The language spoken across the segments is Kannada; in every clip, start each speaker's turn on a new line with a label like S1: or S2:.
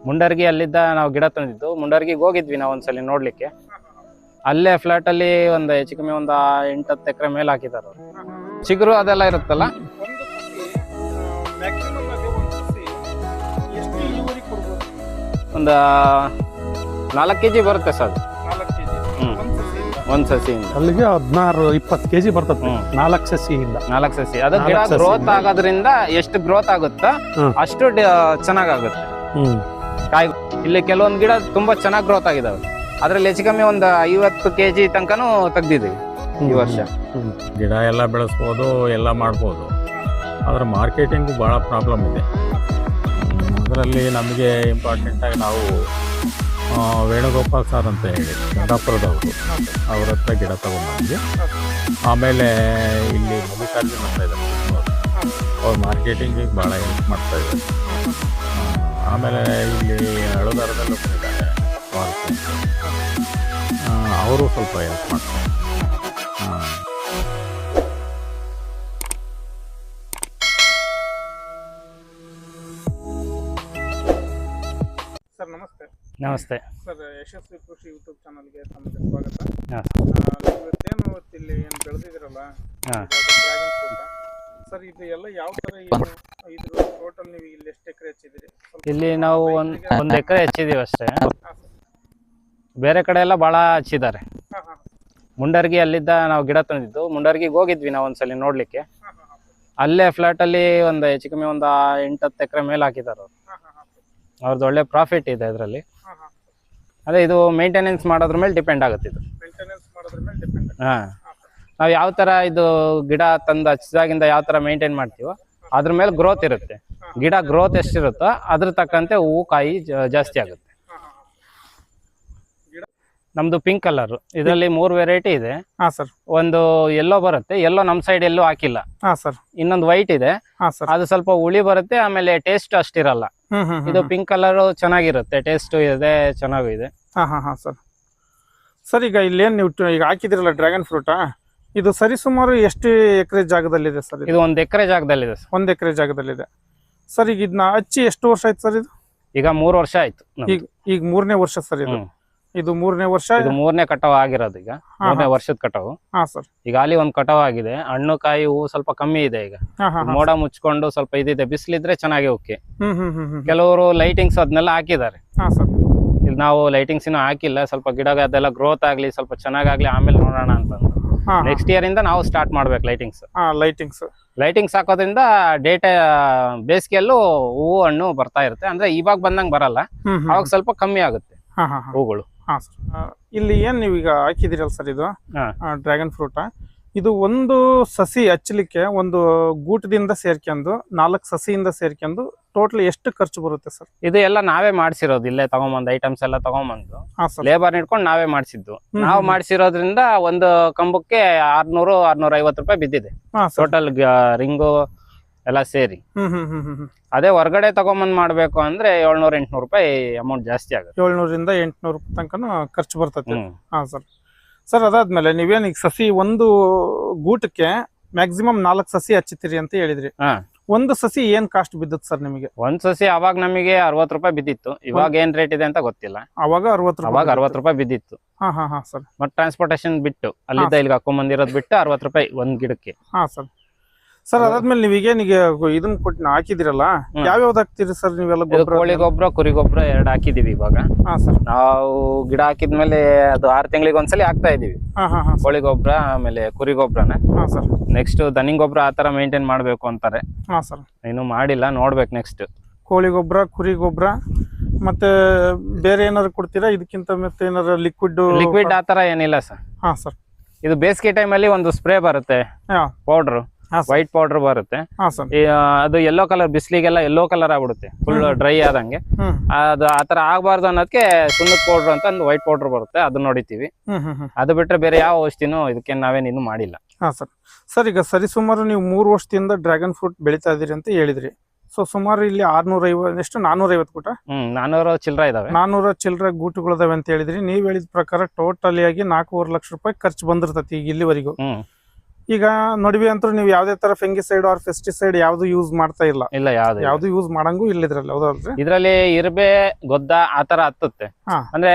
S1: ಮುಂಡರ್ಗಿ ಅಲ್ಲಿದ್ದ ನಾವು ಗಿಡ ತಂದಿದ್ದು. ಮುಂಡರ್ಗಿಗೆ ಹೋಗಿದ್ವಿ ನಾವು ಒಂದ್ಸಲಿ ನೋಡ್ಲಿಕ್ಕೆ. ಅಲ್ಲೇ ಫ್ಲಾಟ್ ಅಲ್ಲಿ ಒಂದು ಹೆಚ್ಚು ಕಮ್ಮಿ ಒಂದು 8-10 ಎಕರೆ ಮೇಲೆ ಹಾಕಿದಾರೆ. ಚಿಗುರು ಅದೆಲ್ಲ ಇರುತ್ತಲ್ಲ, ಒಂದು 4 kg ಬರುತ್ತೆ ಸರ್. ಒಂದ್ ಸಸಿಯಿಂದ
S2: ಅಲ್ಲಿಗೆ 16-20 kg ಬರ್ತದೆ 4 ಸಸಿಯಿಂದ.
S1: 4 ಸಸಿ. ಅದು ಗಿಡ ಗ್ರೋತ್ ಆಗೋದ್ರಿಂದ ಎಷ್ಟು ಗ್ರೋತ್ ಆಗುತ್ತಾ ಅಷ್ಟು ಚೆನ್ನಾಗಾಗುತ್ತೆ ಕಾಯಿ. ಇಲ್ಲಿ ಕೆಲವೊಂದು ಗಿಡ ತುಂಬಾ ಚೆನ್ನಾಗಿ ಗ್ರೋತ್ ಆಗಿದಾವೆ. ಅದ್ರಲ್ಲಿ ಹೆಚ್ಚು ಕಮ್ಮಿ ಒಂದು 50 kg ತನಕನೂ ತೆಗ್ದಿದ್ದೀವಿ ಈ ವರ್ಷ.
S3: ಗಿಡ ಎಲ್ಲ ಬೆಳೆಸ್ಬೋದು, ಎಲ್ಲ ಮಾಡ್ಬೋದು. ಆದ್ರೆ ಮಾರ್ಕೆಟಿಂಗು ಭಾಳ ಪ್ರಾಬ್ಲಮ್ ಇದೆ. ಅದರಲ್ಲಿ ನಮಗೆ ಇಂಪಾರ್ಟೆಂಟಾಗಿ ನಾವು ವೇಣುಗೋಪಾಲ್ ಸರ್ ಅಂತ ಹೇಳಿ ಚಂದಾಪುರದವರು, ಅವ್ರ ಹತ್ರ ಗಿಡ ತಗೊಂಡ್ಬಂದ್ವಿ. ಆಮೇಲೆ ಇಲ್ಲಿ ಮಲ್ಲಿಕಾರ್ಜುನ್ ಅಂತ ಇದ್ದಾರೆ, ಅವ್ರು ಮಾರ್ಕೆಟಿಂಗಿಗೆ ಭಾಳ ಹೆಲ್ಪ್ ಮಾಡ್ತಾಯಿದ್ದಾರೆ. ಆಮೇಲೆ ಇಲ್ಲಿ ಹಳುದಾರದಲ್ಲೂ ಬಂದಿದ್ದಾರೆ, ಅವರು ಸ್ವಲ್ಪ ಹೆಲ್ಪ್ ಮಾಡ್ತಾರೆ.
S2: ಸರ್ ನಮಸ್ತೆ.
S1: ನಮಸ್ತೆ
S2: ಸರ್, ಯಶಸ್ವಿ ಕೃಷಿ ಯೂಟ್ಯೂಬ್ ಚಾನಲ್ಗೆ ತಮಗೆ ಸ್ವಾಗತ.
S1: ಹಾಂ.
S2: ಇವತ್ತೇನು ಇಲ್ಲಿ ಏನು ಬೆಳೆದಿದ್ದೀರಲ್ಲ ಡ್ರ್ಯಾಗನ್ ಫ್ರೂಟ್, ಸರ್ ಇದು ಎಲ್ಲ ಯಾವ ಥರ ಇದ್ರ ಟೋಟಲ್ ನೀವು ಇಲ್ಲಿ ಎಷ್ಟು ಎಕರೆ ಹಚ್ಚಿದ್ದೀರಿ?
S1: ಇಲ್ಲಿ ನಾವು ಒಂದು ಎಕರೆ ಹಚ್ಚಿದೀವಿ ಅಷ್ಟೇ. ಬೇರೆ ಕಡೆ ಎಲ್ಲ ಭಾಳ ಹಚ್ಚಿದ್ದಾರೆ. ಮುಂಡರ್ಗಿ ಅಲ್ಲಿದ್ದ ನಾವು ಗಿಡ ತಂದಿದ್ದು. ಮುಂಡರ್ಗಿಗೆ ಹೋಗಿದ್ವಿ ನಾವು ಒಂದ್ಸಲಿ ನೋಡ್ಲಿಕ್ಕೆ. ಅಲ್ಲೇ ಫ್ಲಾಟ್ ಅಲ್ಲಿ ಒಂದು ಹೆಚ್ಚು ಕಮ್ಮಿ ಒಂದು 8-10 ಎಕರೆ ಮೇಲೆ ಹಾಕಿದ್ದಾರೆ ಅವ್ರು. ಅವ್ರದ್ದು ಒಳ್ಳೆ ಪ್ರಾಫಿಟ್ ಇದೆ ಇದರಲ್ಲಿ. ಅದೇ ಇದು ಮೇಂಟೆನೆನ್ಸ್ ಮಾಡೋದ್ರ ಮೇಲೆ ಡಿಪೆಂಡ್ ಆಗುತ್ತೆ ಇದು. ಹಾಂ, ನಾವು ಯಾವ ಥರ ಇದು ಗಿಡ ತಂದು ಹಚ್ಚಿದಾಗಿಂದ ಯಾವ ಥರ ಮೇಂಟೈನ್ ಮಾಡ್ತೀವೋ ಅದ್ರ ಮೇಲೆ ಗ್ರೋತ್ ಇರುತ್ತೆ. ಗಿಡ ಗ್ರೋತ್ ಎಷ್ಟಿರುತ್ತೋ ಅದ್ರ ತಕ್ಕಂತೆ ಹೂವು ಕಾಯಿ ಜಾಸ್ತಿ ಆಗುತ್ತೆ. ನಮ್ದು ಪಿಂಕ್ ಕಲರ್. ಇದರಲ್ಲಿ 3 ವೆರೈಟಿ ಇದೆ.
S2: ಹಾಂ ಸರ್.
S1: ಒಂದು ಎಲ್ಲೋ ಬರುತ್ತೆ, ಎಲ್ಲೋ ನಮ್ಮ ಸೈಡ್ ಎಲ್ಲೂ ಹಾಕಿಲ್ಲ.
S2: ಹಾಂ ಸರ್.
S1: ಇನ್ನೊಂದು ವೈಟ್ ಇದೆ, ಅದು ಸ್ವಲ್ಪ ಹುಳಿ ಬರುತ್ತೆ, ಆಮೇಲೆ ಟೇಸ್ಟ್ ಅಷ್ಟಿರಲ್ಲ. ಇದು ಪಿಂಕ್ ಕಲರ್ ಚೆನ್ನಾಗಿರುತ್ತೆ, ಟೇಸ್ಟ್ ಇದೆ, ಚೆನ್ನಾಗೂ ಇದೆ.
S2: ಹಾಂ ಸರ್. ಸರ್, ಈಗ ಇಲ್ಲೇನು ನೀವು ಈಗ ಹಾಕಿದಿರಲ್ಲ ಡ್ರ್ಯಾಗನ್ ಫ್ರೂಟಾ, ಇದು ಸರಿಸುಮಾರು ಎಷ್ಟು ಎಕರೆ ಜಾಗದಲ್ಲಿದೆ ಸರ್?
S1: ಇದು 1 ಎಕರೆ ಜಾಗದಲ್ಲಿದೆ ಸರ್.
S2: 1 ಎಕರೆ ಜಾಗದಲ್ಲಿದೆ ಸರ್. ಈಗ ಇದನ್ನ ಹಚ್ಚಿ ಎಷ್ಟು ವರ್ಷ ಆಯ್ತು ಸರ್? ಇದು
S1: ಈಗ 3 ವರ್ಷ ಆಯ್ತು.
S2: ಈಗ 3ನೇ ವರ್ಷ ಸರ್ ಇದು. ಇದು 3ನೇ ವರ್ಷ.
S1: ಇದು 3ನೇ ಕಟಾವ್ ಆಗಿರೋದು. ಈಗ 3ನೇ ವರ್ಷದ ಕಟಾವು.
S2: ಹಾಂ ಸರ್. ಈಗ
S1: ಅಲ್ಲಿ ಒಂದು ಕಟಾವ್ ಆಗಿದೆ. ಹಣ್ಣು ಕಾಯಿ ಹೂವು ಸ್ವಲ್ಪ ಕಮ್ಮಿ ಇದೆ. ಈಗ ಮೋಡ ಮುಚ್ಕೊಂಡು ಸ್ವಲ್ಪ ಇದಿದೆ, ಬಿಸಿಲಿದ್ರೆ ಚೆನ್ನಾಗಿ ಓಕೆ. ಕೆಲವರು ಲೈಟಿಂಗ್ಸ್ ಅದನ್ನೆಲ್ಲ ಹಾಕಿದ್ದಾರೆ.
S2: ಹಾಂ ಸರ್.
S1: ಇಲ್ಲಿ ನಾವು ಲೈಟಿಂಗ್ಸ್ ಇನ್ನೂ ಹಾಕಿಲ್ಲ. ಸ್ವಲ್ಪ ಗಿಡ ಅದೆಲ್ಲ ಗ್ರೋತ್ ಆಗ್ಲಿ, ಸ್ವಲ್ಪ ಚೆನ್ನಾಗಾಗ್ಲಿ, ಆಮೇಲೆ ನೋಡೋಣ ಅಂತಂದು ನೆಕ್ಸ್ಟ್ ಇಯರ್ ಇಂದ ನಾವು ಸ್ಟಾರ್ಟ್ ಮಾಡ್ಬೇಕು ಲೈಟಿಂಗ್ಸ್. ಲೈಟಿಂಗ್ಸ್ ಹಾಕೋದ್ರಿಂದ ಬೇಸಿಗೆಯಲ್ಲೂ ಹೂವು ಹಣ್ಣು ಬರ್ತಾ ಇರುತ್ತೆ. ಅಂದ್ರೆ ಇವಾಗ ಬಂದಂಗ್ ಬರಲ್ಲ, ಅವಾಗ ಸ್ವಲ್ಪ ಕಮ್ಮಿ ಆಗುತ್ತೆ ಹೂಗಳು.
S2: ಇಲ್ಲಿ ಏನ್ ನೀವು ಈಗ ಹಾಕಿದಿರಲ್ಲ ಸರ್, ಇದು ಡ್ರ್ಯಾಗನ್ ಫ್ರೂಟ್, ಇದು ಒಂದು ಸಸಿ ಹಚ್ಚಲಿಕ್ಕೆ ಒಂದು ಗೂಟದಿಂದ ಸೇರ್ಕೊಂಡು 4 ಸಸಿಯಿಂದ ಸೇರ್ಕೊಂಡು ಟೋಟಲ್ ಎಷ್ಟು ಖರ್ಚು ಬರುತ್ತೆ ಸರ್?
S1: ಇದು ಎಲ್ಲ ನಾವೇ ಮಾಡ್ಸಿರೋದು. ಇಲ್ಲೇ ತಗೊಂಬಂದು ಐಟಮ್ಸ್ ಎಲ್ಲ ತಗೊಂಬಂದು ಲೇಬರ್ ಇಟ್ಕೊಂಡು ನಾವೇ ಮಾಡ್ಸಿದ್ದು. ನಾವು ಮಾಡ್ಸಿರೋದ್ರಿಂದ ಒಂದು ಕಂಬಕ್ಕೆ 600-650 ರೂಪಾಯಿ ಬಿದ್ದಿದೆ ಟೋಟಲ್ ರಿಂಗು ಎಲ್ಲ ಸೇರಿ. ಅದೇ ಹೊರಗಡೆ ತಗೊಂಬಂದ್ ಮಾಡ್ಬೇಕು ಅಂದ್ರೆ 700-800 ರೂಪಾಯಿ ಅಮೌಂಟ್ ಜಾಸ್ತಿ ಆಗುತ್ತೆ.
S2: 700-800 ರೂಪಾಯಿ ತನಕ ಖರ್ಚು ಬರ್ತದೆ. ಹಾ ಸರ್. ಸರ್, ಅದಾದ್ಮೇಲೆ ನೀವೇನ್ ಈಗ ಸಸಿ ಒಂದು ಗೂಟಕ್ಕೆ ಮ್ಯಾಕ್ಸಿಮಮ್ 4 ಸಸಿ ಹಚ್ಚುತ್ತೀರಿ ಅಂತ ಹೇಳಿದ್ರಿ. ಒಂದು ಸಸಿ ಏನ್ ಕಾಸ್ಟ್ ಬಿದ್ದತ್ ಸರ್ ನಿಮಗೆ?
S1: ಒಂದ್ ಸಸಿ ಅವಾಗ ನಮಗೆ 60 ರೂಪಾಯಿ ಬಿದ್ದಿತ್ತು. ಇವಾಗ ಏನ್ ರೇಟ್ ಇದೆ ಅಂತ ಗೊತ್ತಿಲ್ಲ.
S2: ಅವಾಗ 60
S1: ರೂಪಾಯಿ ಬಿದ್ದಿತ್ತು.
S2: ಹಾ ಸರ್.
S1: ಮತ್ತೆ ಟ್ರಾನ್ಸ್ಪೋರ್ಟೇಶನ್ ಬಿಟ್ಟು ಅಲ್ಲಿಂದ ಇಲ್ಲಿಗೆ ಹಾಕೊಂಡ್ ಬಿಟ್ಟು 60 ರೂಪಾಯಿ ಒಂದ್ ಗಿಡಕ್ಕೆ.
S2: ಹಾ ಸರ್. ಸರ್, ಅದಾದ್ಮೇಲೆ ನೀವೀಗೇನೀಗ ಇದನ್ನ ಕೊಟ್ಟು ಹಾಕಿದಿರಲ್ಲ, ಯಾವ್ಯಾವ್ದು ಹಾಕ್ತಿರಿ ಸರ್ ನೀವೆಲ್ಲ?
S1: ಕೋಳಿ ಗೊಬ್ಬರ, ಕುರಿ ಗೊಬ್ಬರ 2 ಹಾಕಿದೀವಿ ಇವಾಗ. ನಾವು ಗಿಡ ಹಾಕಿದ್ಮೇಲೆ ಅದು 6 ತಿಂಗಳಿಗೆ ಒಂದ್ಸಲಿ ಹಾಕ್ತಾ ಇದೀವಿ ಕೋಳಿ ಗೊಬ್ಬರ, ಆಮೇಲೆ ಕುರಿ ಗೊಬ್ಬರನ. ನೆಕ್ಸ್ಟ್ ದನಿ ಗೊಬ್ಬರ ಆತರ ಮೇಂಟೈನ್ ಮಾಡ್ಬೇಕು ಅಂತಾರೆ. ಇನ್ನು ಮಾಡಿಲ್ಲ, ನೋಡ್ಬೇಕು ನೆಕ್ಸ್ಟ್.
S2: ಕೋಳಿ ಗೊಬ್ಬರ, ಕುರಿ ಗೊಬ್ಬರ ಮತ್ತೆ ಬೇರೆ ಏನಾದ್ರು ಕೊಡ್ತೀರಾ ಇದಕ್ಕಿಂತ? ಮತ್ತೆ ಏನಾದ್ರು ಲಿಕ್ವಿಡ್
S1: ಆತರ ಏನಿಲ್ಲ ಸರ್.
S2: ಹಾ ಸರ್.
S1: ಇದು ಬೇಸಿಗೆ ಟೈಮಲ್ಲಿ ಒಂದು ಸ್ಪ್ರೇ ಬರುತ್ತೆ, ಪೌಡರ್, ವೈಟ್ ಪೌಡರ್ ಬರುತ್ತೆ. ಅದು ಯೆಲ್ಲೋ ಕಲರ್, ಬಿಸಿಲಿಗೆಲ್ಲ ಯೆಲ್ಲೋ ಕಲರ್ ಆಗ್ಬಿಡುತ್ತೆ, ಫುಲ್ ಡ್ರೈ ಆದಂಗೆ. ಅದು ಆತರ ಆಗ್ಬಾರ್ದು ಅನ್ನೋದಕ್ಕೆ ಸುಣ್ಣದ ಪೌಡರ್ ಅಂತ ಒಂದು ವೈಟ್ ಪೌಡರ್ ಬರುತ್ತೆ, ಅದನ್ನ ಹೊಡಿತೀವಿ. ಅದು ಬಿಟ್ರೆ ಬೇರೆ ಯಾವ ಔಷಧಿನೂ ಇದಕ್ಕೆ ನಾವೇನಿನ್ನು ಮಾಡಿಲ್ಲ.
S2: ಹಾ ಸರ್. ಸರ್, ಈಗ ಸರಿಸುಮಾರು ನೀವು 3 ವರ್ಷದಿಂದ ಡ್ರ್ಯಾಗನ್ ಫ್ರೂಟ್ ಬೆಳೀತಾ ಇದೀರಿ ಅಂತ ಹೇಳಿದ್ರಿ. ಸೊ ಸುಮಾರು ಇಲ್ಲಿ 450 ಗೂಟ,
S1: 400 ಚಿಲ್ಲರೆ ಇದಾವೆ.
S2: 400 ಚಿಲ್ಲರೆ ಗೂಟುಗಳಿದಾವೆ ಅಂತ ಹೇಳಿದ್ರಿ. ನೀವ್ ಹೇಳಿದ ಪ್ರಕಾರ ಟೋಟಲಿ ಆಗಿ 4.5 ಲಕ್ಷ ರೂಪಾಯಿ ಖರ್ಚು ಬಂದಿರ್ತತಿ ಈಗ ಇಲ್ಲಿವರೆಗೂ. ಈಗ ನಡುವೆ ಅಂತೂ ನೀವು ಯಾವ್ದೇ ತರ ಫೆಂಗಿಸೈಡ್ ಆರ್ ಪೆಸ್ಟಿಸೈಡ್ ಯಾವ್ದು ಯೂಸ್ ಮಾಡ್ತಾ ಇಲ್ಲ,
S1: ಇಲ್ಲ
S2: ಯಾವ್ದು ಯೂಸ್ ಮಾಡಂಗೂ ಇಲ್ಲ ಇದ್ರಲ್ಲಿ, ಹೌದಲ್ರಿ?
S1: ಇದ್ರಲ್ಲಿ ಇರ್ಬೆ ಗೊದ್ದ ಆತರ ಹತ್ತುತ್ತೆ.
S2: ಹಾ.
S1: ಅಂದ್ರೆ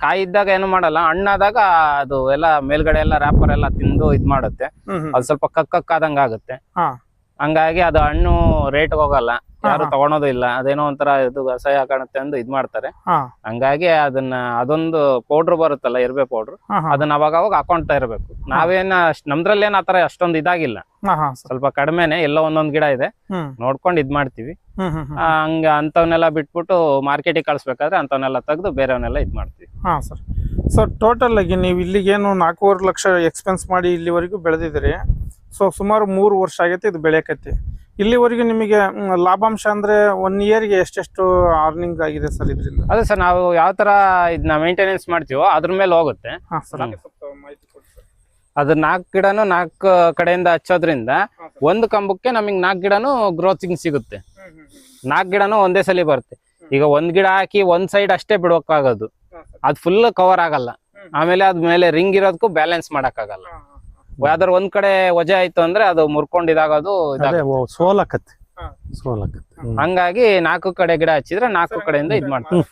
S1: ಕಾಯಿ ಇದ್ದಾಗ ಏನು ಮಾಡಲ್ಲ, ಹಣ್ಣಾದಾಗ ಅದು ಎಲ್ಲ ಮೇಲ್ಗಡೆ ಎಲ್ಲ ರ್ಯಾಪರ್ ಎಲ್ಲ ತಿಂದು ಇದ್ ಮಾಡುತ್ತೆ. ಅದು ಸ್ವಲ್ಪ ಕಕ್ಕಾದಂಗ ಆಗುತ್ತೆ.
S2: ಹಾ.
S1: ಹಂಗಾಗಿ ಅದು ಹಣ್ಣು ರೇಟ್ ಹೋಗಲ್ಲ, ಯಾರು ತಗೊಳೋದು ಇಲ್ಲ. ಅದೇನೋ ಒಂಥರ ಇದು ಅಸಹ್ಯ ಕಾಣುತ್ತೆ ಅಂದು ಇದ್ ಮಾಡ್ತಾರೆ. ಹಂಗಾಗಿ ಅದೊಂದು ಪೌಡ್ರ್ ಬರುತ್ತಲ್ಲ, ಇರ್ಬೆ ಪೌಡ್ರ್, ಅದನ್ನ ಅವಾಗ ಹಾಕೊಂಡ್ತಾ ಇರ್ಬೇಕು. ನಾವೇನ ನಮ್ದ್ರಲ್ಲೇನ್ ಆತರ ಅಷ್ಟೊಂದು ಇದಾಗಿಲ್ಲ, ಸ್ವಲ್ಪ ಕಡಿಮೆನೆ, ಎಲ್ಲ ಒಂದೊಂದ್ ಗಿಡ ಇದೆ, ನೋಡ್ಕೊಂಡು ಇದ್ ಮಾಡ್ತೀವಿ. ಹಂಗ ಅಂತವನ್ನೆಲ್ಲ ಬಿಟ್ಬಿಟ್ಟು ಮಾರ್ಕೆಟಿಗೆ ಕಳ್ಸ್ಬೇಕಾದ್ರೆ ಅಂತವನ್ನೆಲ್ಲ ತೆಗೆದು ಬೇರೆಯವನ್ನೆಲ್ಲ ಇದ್ ಮಾಡ್ತೀವಿ.
S2: ಹಾ ಸರ್. ಸೊ ಟೋಟಲ್ ಆಗಿ ನೀವು ಇಲ್ಲಿಗೇನು 4.5 ಲಕ್ಷ ಎಕ್ಸ್ಪೆನ್ಸ್ ಮಾಡಿ ಇಲ್ಲಿವರೆಗೂ ಬೆಳೆದಿದ್ದೀರಿ. ಸೊ ಸುಮಾರು 3 ವರ್ಷ ಆಗೈತೆ ಇದು ಬೆಳೆಯಕತ್ತಿ. ಇಲ್ಲಿವರೆಗೂ ನಿಮಗೆ ಲಾಭಾಂಶ ಅಂದ್ರೆ 1 ಇಯರ್ಗೆ ಎಷ್ಟೆಷ್ಟು ಅರ್ನಿಂಗ್ ಆಗಿದೆ ಸರ್ ಇದರಿಂದ?
S1: ಅದೇ ಸರ್, ನಾವು ಯಾವ ತರ ಇದನ್ನ ಮೇಂಟೆನೆನ್ಸ್ ಮಾಡ್ತೀವೋ ಅದ್ರ ಮೇಲೆ ಹೋಗುತ್ತೆ. ಅದು 4 ಗಿಡನು 4 ಕಡೆಯಿಂದ ಹಚ್ಚೋದ್ರಿಂದ ಒಂದು ಕಂಬಕ್ಕೆ ನಮಗೆ 4 ಗಿಡನು ಗ್ರೋತಿಂಗ್ ಸಿಗುತ್ತೆ. 4 ಗಿಡನು ಒಂದೇ ಸಲ ಬರುತ್ತೆ. ಈಗ ಒಂದ್ ಗಿಡ ಹಾಕಿ ಒಂದ್ ಸೈಡ್ ಅಷ್ಟೇ ಬಿಡೋಕ್ಕಾಗೋದು, ಅದು ಫುಲ್ ಕವರ್ ಆಗಲ್ಲ. ಆಮೇಲೆ ಅದ್ಮೇಲೆ ರಿಂಗ್ ಇರೋದಕ್ಕೂ ಬ್ಯಾಲೆನ್ಸ್ ಮಾಡಕ್ಕಾಗಲ್ಲ. ಯಾವ್ದಾರು ಒಂದ್ ಕಡೆ ವಜೆ ಆಯ್ತು ಅಂದ್ರೆ ಅದು ಮುರ್ಕೊಂಡಿದಾಗೋದು
S4: ಸೋಲಕತ್ತೆ.
S1: ಹಂಗಾಗಿ 4 ಕಡೆ ಗಿಡ ಹಚ್ಚಿದ್ರೆ 4 ಕಡೆಯಿಂದ ಇದ್ ಮಾಡ್ತೀವಿ.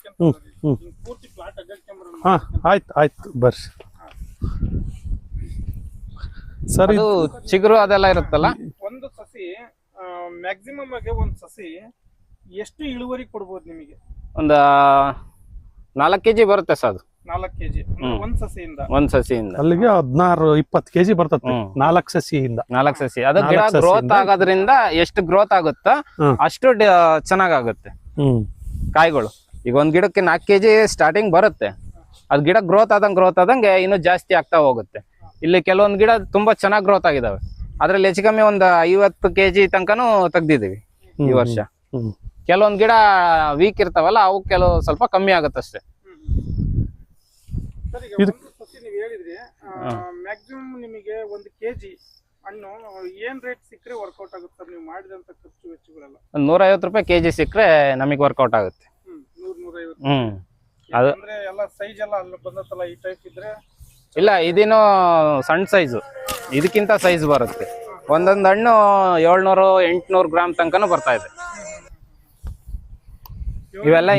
S4: ಆಯ್ತು ಬರ್ರಿ ಸರ್.
S1: ಇದು ಚಿಗುರು ಅದೆಲ್ಲ ಇರುತ್ತಲ್ಲ,
S2: ಒಂದು ಸಸಿ ಮ್ಯಾಕ್ಸಿಮಮ್ ಆಗಿ ಒಂದು ಸಸಿ ಎಷ್ಟು ಇಳುವರಿ ಕೊಡ್ಬೋದು ನಿಮಗೆ?
S1: ಒಂದು 4 kg ಬರುತ್ತೆ ಸರ್. ಅದು
S2: 4 kg ಒಂದ್ ಸಸಿಯಿಂದ
S4: ಅಲ್ಲಿಗೆ 16-20 kg ಬರ್ತದೆ 4 ಸಸಿಯಿಂದ.
S1: 4 ಸಸಿ ಅದು ಗಿಡ ಗ್ರೋತ್ ಆಗೋದ್ರಿಂದ ಎಷ್ಟು ಗ್ರೋತ್ ಆಗುತ್ತಾ ಅಷ್ಟು ಚೆನ್ನಾಗಾಗುತ್ತೆ ಕಾಯಿಗಳು. ಈಗ ಒಂದ್ ಗಿಡಕ್ಕೆ 4 kg ಸ್ಟಾರ್ಟಿಂಗ್ ಬರುತ್ತೆ, ಅದ್ ಗಿಡ ಗ್ರೋತ್ ಆದಂಗೆ ಇನ್ನೂ ಜಾಸ್ತಿ ಆಗ್ತಾ ಹೋಗುತ್ತೆ. ಇಲ್ಲಿ ಕೆಲವೊಂದ್ ಗಿಡ ತುಂಬಾ ಚೆನ್ನಾಗಿ ಗ್ರೋತ್ ಆಗಿದಾವೆ, ಅದ್ರಲ್ಲಿ ಹೆಚ್ಚು ಕಮ್ಮಿ ಒಂದು 50 kg ತನಕನೂ ತೆಗ್ದಿದೀವಿ ಈ ವರ್ಷ. ಕೆಲವೊಂದ್ ಗಿಡ ವೀಕ್ ಇರ್ತಾವಲ್ಲ, ಅವು ಕೆಲವು ಸ್ವಲ್ಪ ಕಮ್ಮಿ ಆಗುತ್ತಷ್ಟೇ.
S2: ಮ್ಯಾಕ್ಸಿಮಮ್ ನಿಮಗೆ 1 kg ಹಣ್ಣು ಏನ್ ರೇಟ್ ಸಿಕ್ಕರೆ ವರ್ಕೌಟ್ ಆಗುತ್ತೆ ಸರ್? ನೀವು ಮಾಡಿದಂತ ಖರ್ಚು ವೆಚ್ಚಗಳೆಲ್ಲ
S1: 150 ರೂಪಾಯಿ kg ಸಿಕ್ಕರೆ ನಮಗೆ ವರ್ಕೌಟ್ ಆಗುತ್ತೆ.
S2: 100-150. ಅಂದ್ರೆ ಎಲ್ಲ ಸೈಜ್ ಎಲ್ಲ ಅಲ್ಲಿ ಬಂದತ್ತಲ್ಲ, ಈ ಟೈಪ್ ಇದ್ರೆ
S1: ಇಲ್ಲ, ಇದೇನೋ ಸಣ್ಣ ಸೈಜು, ಇದಕ್ಕಿಂತ ಸೈಜ್ ಬರುತ್ತೆ. ಒಂದೊಂದು ಹಣ್ಣು 700-800 ಗ್ರಾಮ್ ತನಕನೂ ಬರ್ತಾ ಇದೆ. ಇವೆಲ್ಲ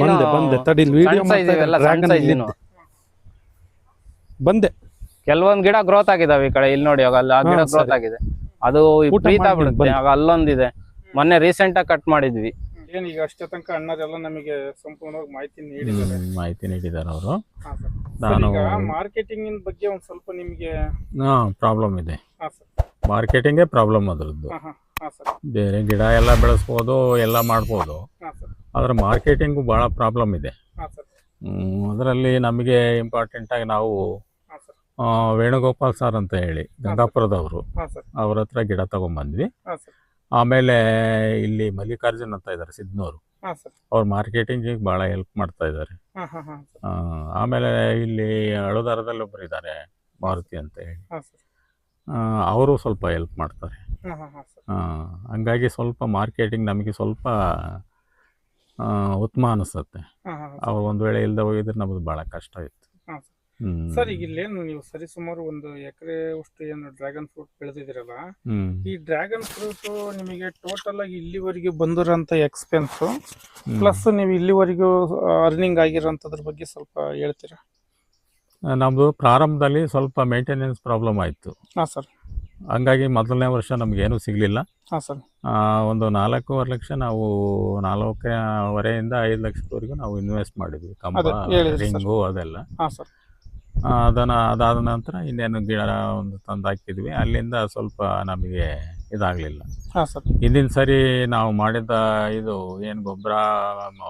S4: ಬಂದೆ
S1: ಕೆಲವೊಂದ್ ಗಿಡ ಗ್ರೋತ್ ಆಗಿದಾವೆ ಈ ಕಡೆ. ಇಲ್ಲಿ ನೋಡಿ, ಆ ಗಿಡ ಗ್ರೋತ್ ಆಗಿದೆ, ಅದು ಪ್ರೀತ ಬಿಡುತ್ತೆ. ಆಗ ಅಲ್ಲೊಂದಿದೆ, ಮೊನ್ನೆ ರೀಸೆಂಟ್ ಆಗಿ ಕಟ್ ಮಾಡಿದ್ವಿ.
S2: ಏನ್ ಈಗ ಅಷ್ಟೇ ತನಕ ಅಣ್ಣರೆಲ್ಲ ನಮಗೆ ಸಂಪೂರ್ಣವಾಗಿ
S3: ಮಾಹಿತಿ ನೀಡಿದ್ದಾರೆ ಅವರು.
S2: ಮಾರ್ಕೆಟಿಂಗ್ ಬಗ್ಗೆ ಒಂದ್ ಸ್ವಲ್ಪ ನಿಮಗೆ
S3: ಪ್ರಾಬ್ಲಮ್ ಇದೆ. ಮಾರ್ಕೆಟಿಂಗೇ ಪ್ರಾಬ್ಲಮ್ ಅದ್ರದ್ದು. ಬೇರೆ ಗಿಡ ಎಲ್ಲ ಬೆಳೆಸ್ಬೋದು, ಎಲ್ಲ ಮಾಡ್ಬೋದು, ಆದ್ರೆ ಮಾರ್ಕೆಟಿಂಗು ಬಹಳ ಪ್ರಾಬ್ಲಮ್ ಇದೆ. ಅದರಲ್ಲಿ ನಮಗೆ ಇಂಪಾರ್ಟೆಂಟ್ ಆಗಿ ನಾವು ವೇಣುಗೋಪಾಲ್ ಸರ್ ಅಂತ ಹೇಳಿ ಗಂಗಾಪುರದವರು, ಅವ್ರ ಹತ್ರ ಗಿಡ ತಗೊಂಡ್ಬಂದ್ವಿ. ಆಮೇಲೆ ಇಲ್ಲಿ ಮಲ್ಲಿಕಾರ್ಜುನ್ ಅಂತ ಇದ್ದಾರೆ ಸಿದ್ನೂರು, ಅವ್ರು ಮಾರ್ಕೆಟಿಂಗಿಗೆ ಭಾಳ ಹೆಲ್ಪ್ ಮಾಡ್ತಾ ಇದ್ದಾರೆ. ಆಮೇಲೆ ಇಲ್ಲಿ ಅಳುದಾರದಲ್ಲಿ ಒಬ್ರು ಇದ್ದಾರೆ ಮಾರುತಿ ಅಂತ ಹೇಳಿ, ಅವರು ಸ್ವಲ್ಪ ಹೆಲ್ಪ್ ಮಾಡ್ತಾರೆ. ಹಂಗಾಗಿ ಸ್ವಲ್ಪ ಮಾರ್ಕೆಟಿಂಗ್ ನಮಗೆ ಸ್ವಲ್ಪ ಉತ್ತಮ ಅನಿಸುತ್ತೆ. ಅವ್ರು ಒಂದು ವೇಳೆ ಇಲ್ಲದೆ ಹೋಗಿದ್ರೆ ನಮ್ದು ಭಾಳ ಕಷ್ಟ ಇತ್ತು.
S2: ಸರ್, ಈಗ ಇಲ್ಲೇನು ನೀವು ಸರಿ ಸುಮಾರು 1 ಎಕರೆ ಅಷ್ಟು ಏನು ಡ್ರ್ಯಾಗನ್ ಫ್ರೂಟ್ ಬೆಳೆದಿದ್ದೀರಲ್ಲ, ಈ ಡ್ರ್ಯಾಗನ್ ಫ್ರೂಟ್ ನಿಮಗೆ ಟೋಟಲ್ ಆಗಿ ಇಲ್ಲಿವರೆಗೆ ಬಂದಿರೋಂಥ ಎಕ್ಸ್ಪೆನ್ಸ್ ಪ್ಲಸ್ ನೀವು ಇಲ್ಲಿವರೆಗೂ ಅರ್ನಿಂಗ್ ಆಗಿರೋಂಥದ್ರ ಬಗ್ಗೆ ಸ್ವಲ್ಪ ಹೇಳ್ತೀರಾ?
S3: ನಮ್ಮದು ಪ್ರಾರಂಭದಲ್ಲಿ ಸ್ವಲ್ಪ ಮೇಂಟೆನೆನ್ಸ್ ಪ್ರಾಬ್ಲಮ್ ಆಯಿತು.
S2: ಹಾಂ ಸರ್.
S3: ಹಂಗಾಗಿ ಮೊದಲನೇ ವರ್ಷ ನಮಗೇನು ಸಿಗಲಿಲ್ಲ.
S2: ಹಾಂ ಸರ್.
S3: ಒಂದು 4.5 ಲಕ್ಷ ನಾವು 4.5 5 ಲಕ್ಷದವರೆಗೂ ನಾವು ಇನ್ವೆಸ್ಟ್ ಮಾಡಿದ್ವಿ, ಕಂಬ ರಿಂಗು ಅದೆಲ್ಲ.
S2: ಹಾಂ ಸರ್.
S3: ಅದಾದ ನಂತರ ಇನ್ನೇನು ಗಿಡ ಒಂದು ತಂದು ಹಾಕಿದ್ವಿ. ಅಲ್ಲಿಂದ ಸ್ವಲ್ಪ ನಮಗೆ ಇದಾಗಲಿಲ್ಲ.
S2: ಹಾಂ ಸರ್.
S3: ಹಿಂದಿನ ಸರಿ ನಾವು ಮಾಡಿದ ಇದು ಏನು ಗೊಬ್ಬರ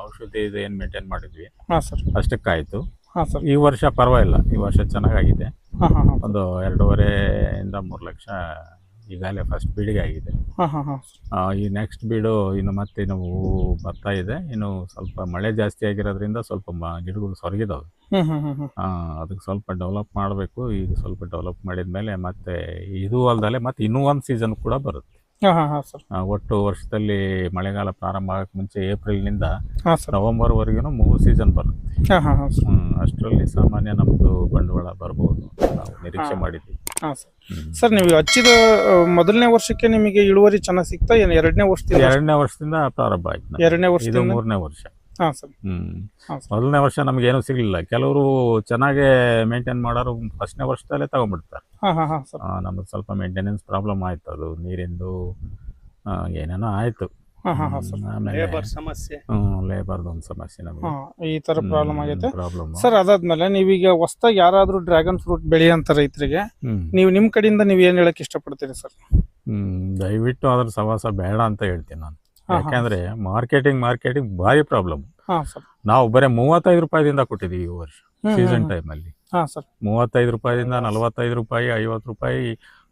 S3: ಔಷಧಿ ಇದು ಏನು ಮೇಂಟೈನ್ ಮಾಡಿದ್ವಿ,
S2: ಹಾಂ ಸರ್,
S3: ಅಷ್ಟಕ್ಕಾಯಿತು.
S2: ಹಾಂ ಸರ್.
S3: ಈ ವರ್ಷ ಪರವಾಗಿಲ್ಲ, ಈ ವರ್ಷ ಚೆನ್ನಾಗಾಗಿದೆ.
S2: ಹಾಂ ಹಾಂ.
S3: ಒಂದು 2.5 3 ಲಕ್ಷ ಈಗಾಗಲೇ ಫಸ್ಟ್ ಬೀಡಿಗೆ ಆಗಿದೆ.
S2: ಹಾಂ ಹಾಂ ಹಾಂ.
S3: ಈ ನೆಕ್ಸ್ಟ್ ಬೀಡು ಇನ್ನು ಮತ್ತೆ ಇನ್ನು ಬರ್ತಾ ಇದೆ. ಇನ್ನು ಸ್ವಲ್ಪ ಮಳೆ ಜಾಸ್ತಿ ಆಗಿರೋದ್ರಿಂದ ಸ್ವಲ್ಪ ಗಿಡಗಳು ಸೊರಗಿದಾವೆ. ಅದಕ್ಕೆ ಸ್ವಲ್ಪ ಡೆವಲಪ್ ಮಾಡಬೇಕು. ಈಗ ಸ್ವಲ್ಪ ಡೆವಲಪ್ ಮಾಡಿದ ಮೇಲೆ ಮತ್ತೆ ಇದು ಅಲ್ದಲೆ ಮತ್ತೆ ಇನ್ನೂ ಒಂದು ಸೀಸನ್ ಕೂಡ ಬರುತ್ತೆ.
S2: ಸರ್.
S3: ಒಟ್ಟು ವರ್ಷದಲ್ಲಿ ಮಳೆಗಾಲ ಪ್ರಾರಂಭ ಆಗಕ್ಕೆ ಮುಂಚೆ ಏಪ್ರಿಲ್ನಿಂದ
S2: ಹಾಂ ಸರ್.
S3: ನವೆಂಬರ್ವರೆಗೂ 3 ಸೀಸನ್ ಬರುತ್ತೆ.
S2: ಹಾಂ ಸರ್.
S3: ಅಷ್ಟರಲ್ಲಿ ಸಾಮಾನ್ಯ ನಮ್ಮದು ಬಂಡವಾಳ ಬರ್ಬೋದು ನಾವು ನಿರೀಕ್ಷೆ ಮಾಡಿದ್ವಿ.
S2: ಹಾಂ ಸರ್. ಸರ್ ನೀವು ಹಚ್ಚಿದ ಮೊದಲನೇ ವರ್ಷಕ್ಕೆ ನಿಮಗೆ ಇಳುವರಿ ಚೆನ್ನಾಗಿ ಸಿಗ್ತಾ ಏನು ಎರಡನೇ
S3: ವರ್ಷದಿಂದ ಪ್ರಾರಂಭ ಆಯ್ತು.
S2: ಎರಡನೇ ವರ್ಷ
S3: ಇದು 3ನೇ ವರ್ಷ.
S2: ಹಾಂ ಸರ್.
S3: ಮೊದಲನೇ ವರ್ಷ ನಮಗೇನು ಸಿಗಲಿಲ್ಲ. ಕೆಲವರು ಚೆನ್ನಾಗೇ ಮೇಂಟೈನ್ ಮಾಡೋರು ಫಸ್ಟ್ನೇ ವರ್ಷದಲ್ಲೇ ತಗೊಂಡ್ಬಿಡ್ತಾರೆ. ನಮ್ದು ಸ್ವಲ್ಪ ಮೇಂಟೆನೆನ್ಸ್ ಪ್ರಾಬ್ಲಮ್ ಆಯ್ತು, ಅದು ನೀರಿಂದು ಏನೇನೋ ಆಯ್ತು. ಲೇಬರ್ದು ಒಂದು ಸಮಸ್ಯೆ ನಮಗೆ
S2: ಈ ತರ ಪ್ರಾಬ್ಲಮ್ ಆಗೈತೆ ಸರ್. ಅದಾದ್ಮೇಲೆ ನೀವೀಗ ಹೊಸದಾಗಿ ಯಾರಾದ್ರೂ ಡ್ರ್ಯಾಗನ್ ಫ್ರೂಟ್ ಬೆಳೆಯಂತ ರೈತರಿಗೆ ನೀವು ನಿಮ್ ಕಡೆಯಿಂದ ನೀವು ಏನ್ ಹೇಳಕ್ ಇಷ್ಟಪಡ್ತೀರಿ ಸರ್?
S3: ದಯವಿಟ್ಟು ಅದ್ರ ಸವಾಸ ಬೇಡ ಅಂತ ಹೇಳ್ತೀನಿ ನಾನು. ಯಾಕಂದ್ರೆ ಮಾರ್ಕೆಟಿಂಗ್ ಭಾರಿ ಪ್ರಾಬ್ಲಮ್. ನಾವು ಬರೀ 35 ರೂಪಾಯಿದಿಂದ ಕೊಟ್ಟಿದ್ದೀವಿ ಈ ವರ್ಷ ಸೀಸನ್ ಟೈಮ್ ಅಲ್ಲಿ. 35 ರೂಪಾಯಿದಿಂದ 45 ರೂಪಾಯಿ 50 ರೂಪಾಯಿ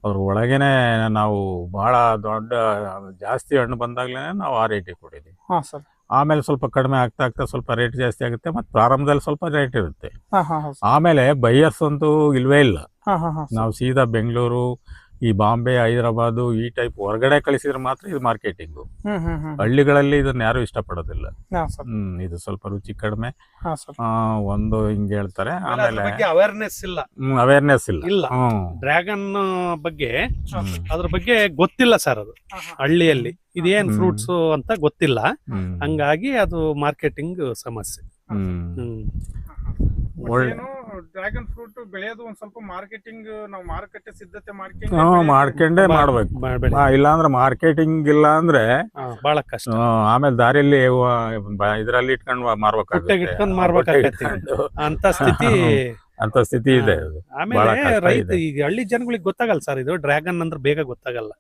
S3: ಅದ್ರ ಒಳಗೇನೆ ನಾವು ಬಹಳ ದೊಡ್ಡ ಜಾಸ್ತಿ ಹಣ್ಣು ಬಂದಾಗ್ಲೇ ನಾವು ಆ ರೇಟಿಗೆ ಕೊಟ್ಟಿದ್ದೀವಿ. ಆಮೇಲೆ ಸ್ವಲ್ಪ ಕಡಿಮೆ ಆಗ್ತಾ ಸ್ವಲ್ಪ ರೇಟ್ ಜಾಸ್ತಿ ಆಗುತ್ತೆ. ಮತ್ತೆ ಪ್ರಾರಂಭದಲ್ಲಿ ಸ್ವಲ್ಪ ರೇಟ್ ಇರುತ್ತೆ. ಆಮೇಲೆ ಬೈಯರ್ಸ್ ಅಂತೂ ಇಲ್ವೇ ಇಲ್ಲ. ನಾವು ಸೀದಾ ಬೆಂಗಳೂರು, ಈ ಬಾಂಬೆ, ಹೈದರಾಬಾದು ಈ ಟೈಪ್ ಹೊರಗಡೆ ಕಳಿಸಿದ್ರೆ ಮಾತ್ರ ಇದು ಮಾರ್ಕೆಟಿಂಗು. ಹಳ್ಳಿಗಳಲ್ಲಿ ಇದನ್ನ ಯಾರು ಇಷ್ಟಪಡೋದಿಲ್ಲ. ಇದು ಸ್ವಲ್ಪ ರುಚಿ ಕಡಿಮೆ ಒಂದು ಹಿಂಗೆ ಹೇಳ್ತಾರೆ. ಆಮೇಲೆ ಅವೇರ್ನೆಸ್ ಇಲ್ಲ.
S5: ಡ್ರ್ಯಾಗನ್ ಬಗ್ಗೆ ಅದ್ರ ಬಗ್ಗೆ ಗೊತ್ತಿಲ್ಲ ಸರ್. ಅದು ಹಳ್ಳಿಯಲ್ಲಿ ಇದೇನ್ ಫ್ರೂಟ್ಸ್ ಅಂತ ಗೊತ್ತಿಲ್ಲ. ಹಂಗಾಗಿ ಅದು ಮಾರ್ಕೆಟಿಂಗ್ ಸಮಸ್ಯೆ.
S2: ಡ್ರ್ಯಾಗನ್ ಫ್ರೂಟ್ ಬೆಳೆಯೋದು ಒಂದ್ ಸ್ವಲ್ಪ ಮಾರ್ಕೆಟಿಂಗ್, ನಾವು ಮಾರುಕಟ್ಟೆ ಸಿದ್ಧತೆ
S3: ಮಾಡ್ಕೊಂಡೇ ಮಾಡ್ಬೇಕು. ಇಲ್ಲಾಂದ್ರೆ ಮಾರ್ಕೆಟಿಂಗ್ ಇಲ್ಲ ಅಂದ್ರೆ
S5: ಬಹಳ ಕಷ್ಟ.
S3: ಆಮೇಲೆ ದಾರಿಯಲ್ಲಿ ಇದ್ರಲ್ಲಿ ಇಟ್ಕೊಂಡು
S5: ಮಾರ್ಬೇಕಾಗತ್ತೆ
S3: ಅಂತ ಸ್ಥಿತಿ ಇದೆ.
S5: ಆಮೇಲೆ ರೈತ ಈಗ ಹಳ್ಳಿ ಜನಗಳಿಗೆ ಗೊತ್ತಾಗಲ್ಲ ಸರ್, ಇದು ಡ್ರ್ಯಾಗನ್ ಅಂದ್ರೆ ಬೇಗ ಗೊತ್ತಾಗಲ್ಲ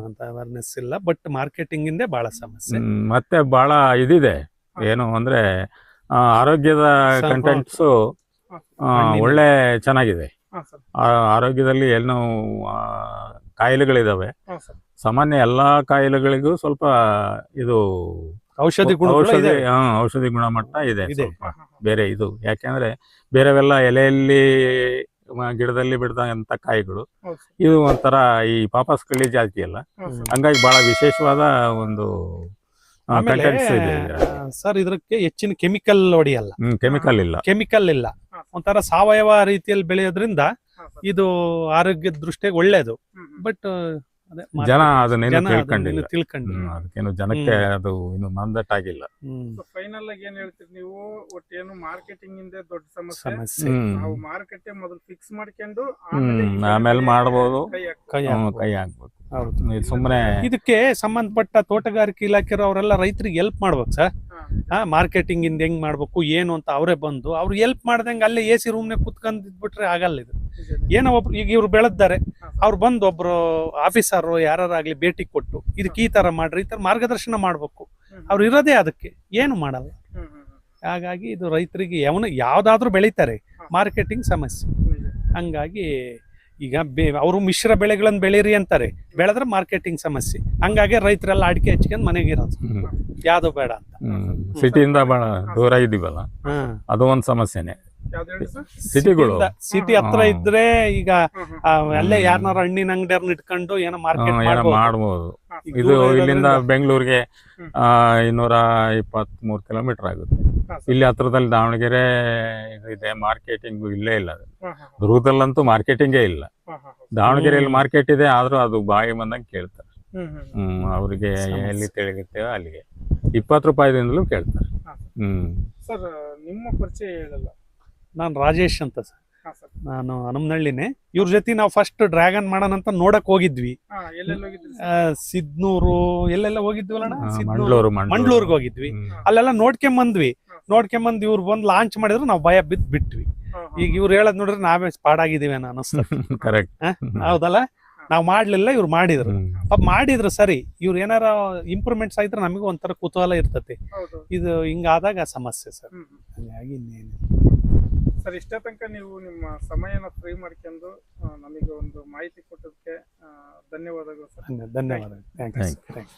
S5: ಅಂತ ಅವೇರ್ನೆಸ್ ಇಲ್ಲ. ಬಟ್ ಮಾರ್ಕೆಟಿಂಗ್ ಇಂದೇ ಬಹಳ ಸಮಸ್ಯೆ.
S3: ಮತ್ತೆ ಬಹಳ ಇದಿದೆ, ಏನು ಅಂದ್ರೆ ಆರೋಗ್ಯದ ಕಂಟೆಂಟ್ಸ್ ಒಳ್ಳೆ ಚೆನ್ನಾಗಿದೆ. ಆರೋಗ್ಯದಲ್ಲಿ ಏನೋ ಕಾಯಿಲೆಗಳಿದಾವೆ, ಸಾಮಾನ್ಯ ಎಲ್ಲಾ ಕಾಯಿಲೆಗಳಿಗೂ ಸ್ವಲ್ಪ ಇದು
S5: ಔಷಧಿ
S3: ಗುಣಮಟ್ಟ ಇದೆ ಸ್ವಲ್ಪ ಬೇರೆ ಇದು. ಯಾಕೆಂದ್ರೆ ಬೇರೆವೆಲ್ಲ ಎಲೆಯಲ್ಲಿ ಗಿಡದಲ್ಲಿ ಬಿಡ್ದಂತ ಕಾಯಿಗಳು, ಇದು ಒಂಥರ ಈ ಪಾಪಸ್ ಕಳ್ಳಿ ಜಾತಿ ಅಲ್ಲ, ಹಂಗಾಗಿ ಬಹಳ ವಿಶೇಷವಾದ ಒಂದು
S5: ಸರ್. ಇದಕ್ಕೆ ಹೆಚ್ಚಿನ ಕೆಮಿಕಲ್ ಹೊಡಿಯಲ್ಲ, ಕೆಮಿಕಲ್ ಇಲ್ಲ. ಒಂಥರ ಸಾವಯವ ರೀತಿಯಲ್ಲಿ ಬೆಳೆಯೋದ್ರಿಂದ ಇದು ಆರೋಗ್ಯದ ದೃಷ್ಟಿಗೆ ಒಳ್ಳೇದು. ಬಟ್
S3: ಜನ ಅದನ್ನೇನು ತಿಳ್ಕೊಂಡಿಲ್ಲ, ಅದಕ್ಕೇನು ಜನಕ್ಕೆ ಅದು ಇನ್ನು ಮಂದಟ್ಟಾಗಿಲ್ಲ.
S2: ಫೈನಲ್ ಆಗಿ ಏನ್ ಹೇಳ್ತೀರಿ ನೀವು? ಒಟ್ಟೇನು ಮಾರ್ಕೆಟಿಂಗ್ ಇಂದ ದೊಡ್ಡ ಸಮಸ್ಯೆ. ನಾವು ಮಾರ್ಕೆಟ್ ಮೊದಲು ಫಿಕ್ಸ್ ಮಾಡ್ಕೊಂಡು
S3: ಆಮೇಲೆ ಮಾಡಬಹುದು, ಕೈ ಹಾಕ್ಬೇಕು. ಸುಮ್ಮನೆ
S5: ಇದಕ್ಕೆ ಸಂಬಂಧಪಟ್ಟ ತೋಟಗಾರಿಕೆ ಇಲಾಖೆ ಅವರೆಲ್ಲ ರೈತರಿಗೆ ಹೆಲ್ಪ್ ಮಾಡ್ಬೇಕು ಸರ್. ಮಾರ್ಕೆಟಿಂಗ್ ಇಂದ ಹೆಂಗ್ ಮಾಡ್ಬೇಕು ಏನು ಅಂತ ಅವರೇ ಬಂದು ಅವ್ರು ಹೆಲ್ಪ್ ಮಾಡ್ದಂಗೆ ಅಲ್ಲೇ AC ರೂಮ್ನಾಗ ಕುತ್ಕೊಂಡಿದ್ಬಿಟ್ರೆ ಆಗಲ್ಲ. ಇದು ಏನೋ ಒಬ್ರು ಈಗ ಇವ್ರು ಬೆಳೆದಾರೆ, ಅವ್ರು ಬಂದು ಒಬ್ರು ಆಫೀಸರ್ ಯಾರಾಗ್ಲಿ ಭೇಟಿ ಕೊಟ್ಟು ಇದಕ್ಕೆ ಈ ತರ ಮಾಡ್ರಿ, ಈ ತರ ಮಾರ್ಗದರ್ಶನ ಮಾಡ್ಬೇಕು. ಅವ್ರು ಇರೋದೇ ಅದಕ್ಕೆ, ಏನು ಮಾಡಲ್ಲ. ಹಾಗಾಗಿ ಇದು ರೈತರಿಗೆ ಯಾವ್ದಾದ್ರು ಬೆಳಿತಾರೆ, ಮಾರ್ಕೆಟಿಂಗ್ ಸಮಸ್ಯೆ. ಹಂಗಾಗಿ ಈಗ ಅವರು ಮಿಶ್ರ ಬೆಳೆಗಳನ್ನ ಬೆಳೀರಿ ಅಂತಾರೆ, ಬೆಳೆದ್ರೆ ಮಾರ್ಕೆಟಿಂಗ್ ಸಮಸ್ಯೆ. ಹಂಗಾಗಿ ರೈತರೆಲ್ಲ ಅಡಿಕೆ ಹಚ್ಕೊಂಡ್ ಮನೆಗೆ ಇರೋದು, ಯಾವ್ದು ಬೇಡ ಅಂತ.
S3: ಸಿಟಿಯಿಂದ ಬಹಳ ದೂರ ಇದೀವಲ್ಲ, ಅದು ಒಂದ್ ಸಮಸ್ಯೆನೆ.
S5: ಸಿಟಿ ಹತ್ರ ಇದ್ರೆ ಈಗ ಅಲ್ಲೇ ಯಾರನ್ನಾರ ಹಣ್ಣಿನ ಅಂಗಡಿಯವ್ರನ್ನ ಇಟ್ಕೊಂಡು ಏನೋ ಮಾರ್ಕೆಟ್
S3: ಮಾಡ್ಬೋದು. ಇದು ಇಲ್ಲಿಂದ ಬೆಂಗಳೂರಿಗೆ 223 ಕಿಲೋಮೀಟರ್ ಆಗುತ್ತೆ. ಇಲ್ಲಿ ಹತ್ರದಲ್ಲಿ ದಾವಣಗೆರೆ ಇದೆ, ಮಾರ್ಕೆಟಿಂಗ್ ಇಲ್ಲೇ ಇಲ್ಲ. ದುರ್ಗದಲ್ಲಂತೂ ಮಾರ್ಕೆಟಿಂಗೇ ಇಲ್ಲ. ದಾವಣಗೆರೆಯಲ್ಲಿ ಮಾರ್ಕೆಟ್ ಇದೆ, ಆದ್ರೂ ಅದು ಬಾಯಿ ಬಂದಂಗೆ ಕೇಳ್ತಾರೆ. ಅವ್ರಿಗೆ ಎಲ್ಲಿ ತಿಳಿಗುತ್ತೇವೆ ಅಲ್ಲಿಗೆ 20 ರೂಪಾಯಿದಿಂದಲೂ ಕೇಳ್ತಾರೆ.
S2: ಸರ್ ನಿಮ್ಮ ಪರಿಚಯ ಹೇಳಲ್ಲ.
S5: ನಾನು ರಾಜೇಶ್ ಅಂತ ಸರ್. ನಾನು ಹನುಮನಹಳ್ಳಿನೇ. ಇವ್ರ ಜೊತೆ ನಾವು ಫಸ್ಟ್ ಡ್ರ್ಯಾಗನ್ ಮಾಡೋಣ ಅಂತ ನೋಡಕ್ ಹೋಗಿದ್ವಿ. ಸಿದ್ನೂರು ಎಲ್ಲೆಲ್ಲ ಹೋಗಿದ್ವಲ್ಲ, ಮಂಡ್ಲೂರ್ಗೆ ಹೋಗಿದ್ವಿ. ಅಲ್ಲೆಲ್ಲ ನೋಡ್ಕೊಂಬಂದ್ವಿ. ಇವ್ರು ಬಂದು ಲಾಂಚ್ ಮಾಡಿದ್ರು, ನಾವು ಭಯ ಬಿಟ್ವಿ. ಈಗ ಇವ್ರು ಹೇಳದ್ ನೋಡ್ರಿ ನಾವೇ ಸ್ಪಾಡ್ ಆಗಿದೀವಿ ಅನಿಸ್ತು.
S3: ಕರೆಕ್ಟ್
S5: ಹೌದಲ್ಲ? ನಾವ್ ಮಾಡ್ಲಿಲ್ಲ, ಇವ್ರು ಮಾಡಿದ್ರು. ಮಾಡಿದ್ರು ಸರಿ. ಇವ್ರು ಏನಾರ ಇಂಪ್ರೂವ್ಮೆಂಟ್ಸ್ ಆಗಿದ್ರೆ ನಮಗೂ ಒಂಥರ ಕುತೂಹಲ ಇರ್ತತಿ. ಇದು ಹಿಂಗಾದಾಗ ಸಮಸ್ಯೆ ಸರ್. ಹಾಗಾಗಿ ಇನ್ನೇನು
S2: ಸರ್, ಇಷ್ಟೇ ತನಕ ನೀವು ನಿಮ್ಮ ಸಮಯನ ಫ್ರೀ ಮಾಡ್ಕೊಂಡು ನಮಗೆ ಒಂದು ಮಾಹಿತಿ ಕೊಟ್ಟದಕ್ಕೆ ಧನ್ಯವಾದಗಳು ಸರ್.
S5: ಧನ್ಯವಾದಗಳು. Thank you.